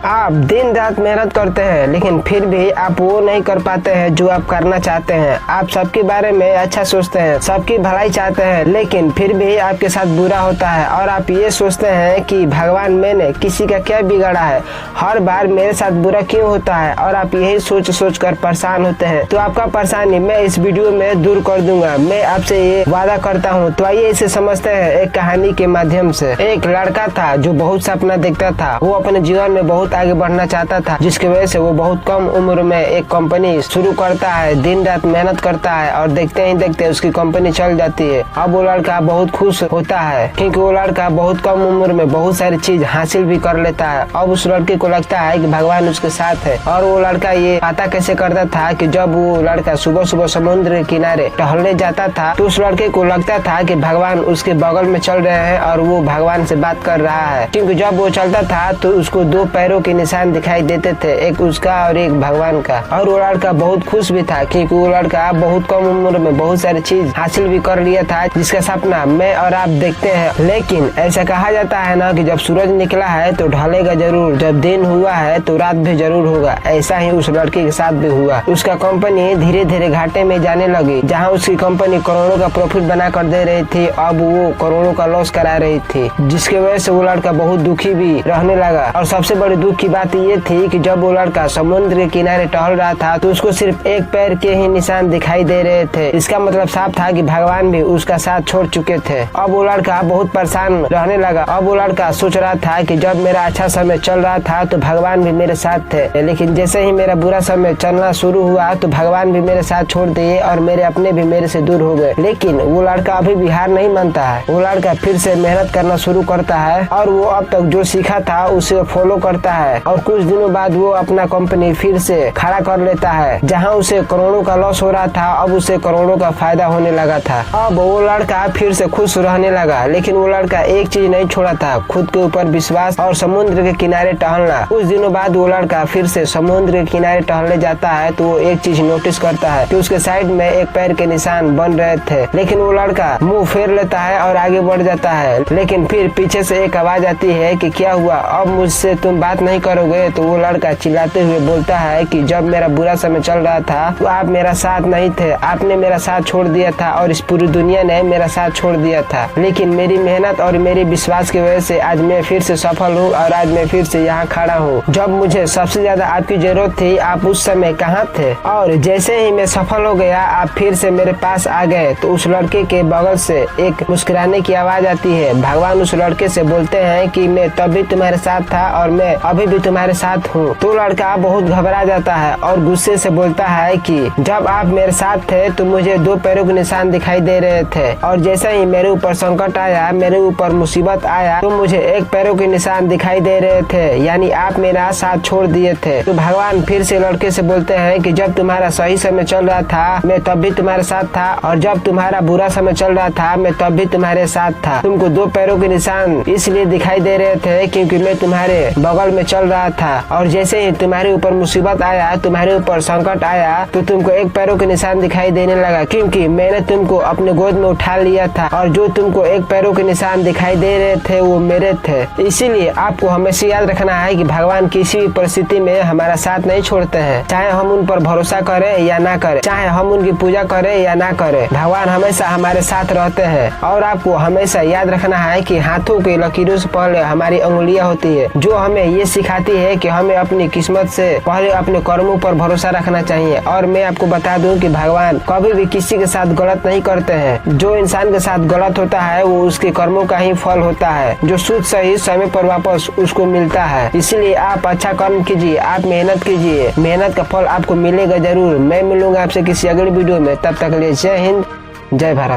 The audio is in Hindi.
आप दिन रात मेहनत करते हैं लेकिन फिर भी आप वो नहीं कर पाते हैं जो आप करना चाहते हैं। आप सबके बारे में अच्छा सोचते हैं, सबकी भलाई चाहते हैं, लेकिन फिर भी आपके साथ बुरा होता है और आप ये सोचते हैं कि भगवान मैंने किसी का क्या बिगाड़ा है, हर बार मेरे साथ बुरा क्यों होता है, और आप यही सोच सोच कर परेशान होते हैं। तो आपका परेशानी मैं इस वीडियो में दूर कर दूंगा, मैं आपसे ये वादा करता हूँ। तो आइए इसे समझते हैं एक कहानी के माध्यम से। एक लड़का था जो बहुत सपना देखता था, वो अपने जीवन में बहुत आगे बढ़ना चाहता था, जिसकी वजह से वो बहुत कम उम्र में एक कंपनी शुरू करता है, दिन रात मेहनत करता है और देखते ही देखते उसकी कंपनी चल जाती है। अब वो लड़का बहुत खुश होता है क्योंकि वो लड़का बहुत कम उम्र में बहुत सारी चीज हासिल भी कर लेता है। अब उस लड़के को लगता है कि भगवान उसके साथ है। और वो लड़का ये पता कैसे करता था कि जब वो लड़का सुबह सुबह समुद्र के किनारे टहलने जाता था तो उस लड़के को लगता था कि भगवान उसके बगल में चल रहे हैं और वो भगवान से बात कर रहा है, क्योंकि जब वो चलता था तो उसको दो पैरों के निशान दिखाई देते थे, एक उसका और एक भगवान का। और वो लड़का बहुत खुश भी था क्योंकि वो लड़का बहुत कम उम्र में बहुत सारी चीज हासिल भी कर लिया था जिसका सपना मैं और आप देखते हैं। लेकिन ऐसा कहा जाता है ना कि जब सूरज निकला है तो ढलेगा जरूर, जब दिन हुआ है तो रात भी जरूर होगा। ऐसा ही उस लड़के के साथ भी हुआ। उसका कंपनी धीरे धीरे घाटे में जाने लगी। जहाँ उसकी कंपनी करोड़ों का प्रॉफिट बना कर दे रही थी, अब वो करोड़ों का लॉस करा रही थी, जिसकी वजह से वो लड़का बहुत दुखी भी रहने लगा। और सबसे बड़ी दुख की बात ये थी कि जब वो लड़का समुद्र के किनारे टहल रहा था तो उसको सिर्फ एक पैर के ही निशान दिखाई दे रहे थे। इसका मतलब साफ था कि भगवान भी उसका साथ छोड़ चुके थे। अब वो लड़का बहुत परेशान रहने लगा। अब वो लड़का सोच रहा था कि जब मेरा अच्छा समय चल रहा था तो भगवान भी मेरे साथ थे, लेकिन जैसे ही मेरा बुरा समय चलना शुरू हुआ तो भगवान भी मेरे साथ छोड़ दिए और मेरे अपने भी मेरे से दूर हो गए। लेकिन वो लड़का अभी भी हार नहीं मानता है। वो लड़का फिर से मेहनत करना शुरू करता है और वो अब तक जो सीखा था उसे फॉलो करता है। और कुछ दिनों बाद वो अपना कंपनी फिर से खड़ा कर लेता है। जहां उसे करोड़ों का लॉस हो रहा था, अब उसे करोड़ों का फायदा होने लगा था। अब वो लड़का फिर से खुश रहने लगा, लेकिन वो लड़का एक चीज नहीं छोड़ा था, खुद के ऊपर विश्वास और समुद्र के किनारे टहलना। कुछ दिनों बाद वो लड़का फिर से समुद्र के किनारे टहलने जाता है तो वो एक चीज नोटिस करता है कि उसके साइड में एक पैर के निशान बन रहे थे। लेकिन वो लड़का मुंह फेर लेता है और आगे बढ़ जाता है, लेकिन फिर पीछे से एक आवाज आती है कि क्या हुआ, अब मुझसे तुम बात नहीं करोगे? तो वो लड़का चिल्लाते हुए बोलता है कि जब मेरा बुरा समय चल रहा था तो आप मेरा साथ नहीं थे, आपने मेरा साथ छोड़ दिया था और इस पूरी दुनिया ने मेरा साथ छोड़ दिया था। लेकिन मेरी मेहनत और मेरे विश्वास की वजह से आज मैं फिर से सफल हूँ और आज मैं फिर से यहाँ खड़ा हूँ। जब मुझे सबसे ज्यादा आपकी जरूरत थी आप उस समय कहाँ थे? और जैसे ही मैं सफल हो गया आप फिर से मेरे पास आ गए। तो उस लड़के के बगल से एक मुस्कुराने की आवाज आती है। भगवान उस लड़के से बोलते हैं कि मैं तब भी तुम्हारे साथ था और मैं अभी भी तुम्हारे साथ हूँ। तो लड़का बहुत घबरा जाता है और गुस्से से बोलता है कि जब आप मेरे साथ थे तो मुझे दो पैरों के निशान दिखाई दे रहे थे, और जैसे ही मेरे ऊपर संकट आया, मेरे ऊपर मुसीबत आया तो मुझे एक पैरों के निशान दिखाई दे रहे थे, यानी आप मेरा साथ छोड़ दिए थे। तो भगवान फिर से लड़के से बोलते हैं कि जब तुम्हारा सही समय चल रहा था मैं तब भी तुम्हारे साथ था, और जब तुम्हारा बुरा समय चल रहा था मैं तब भी तुम्हारे साथ था। तुमको दो पैरों के निशान इसलिए दिखाई दे रहे थे क्योंकि मैं तुम्हारे बगल में चल रहा था, और जैसे ही तुम्हारे ऊपर मुसीबत आया, तुम्हारे ऊपर संकट आया तो तुमको एक पैरों के निशान दिखाई देने लगा, क्योंकि मैंने तुमको अपने गोद में उठा लिया था और जो तुमको एक पैरों के निशान दिखाई दे रहे थे वो मेरे थे। इसीलिए आपको हमेशा याद रखना है कि भगवान किसी भी परिस्थिति में हमारा साथ नहीं छोड़ते हैं, चाहे हम उन पर भरोसा करें या ना करें, चाहे हम उनकी पूजा करें या ना करें, भगवान हमेशा हमारे साथ रहते हैं। और आपको हमेशा याद रखना है कि हाथों की लकीरों से पहले हमारी उंगलियां होती है, जो हमें ये सिखाती है कि हमें अपनी किस्मत से पहले अपने कर्मों पर भरोसा रखना चाहिए। और मैं आपको बता दूं कि भगवान कभी भी किसी के साथ गलत नहीं करते हैं। जो इंसान के साथ गलत होता है वो उसके कर्मों का ही फल होता है, जो सूद सही समय पर वापस उसको मिलता है। इसलिए आप अच्छा कर्म कीजिए, आप मेहनत कीजिए, मेहनत का फल आपको मिलेगा जरूर। मैं मिलूंगा आपसे किसी अगली वीडियो में, तब तक के लिए जय हिंद, जय भारत।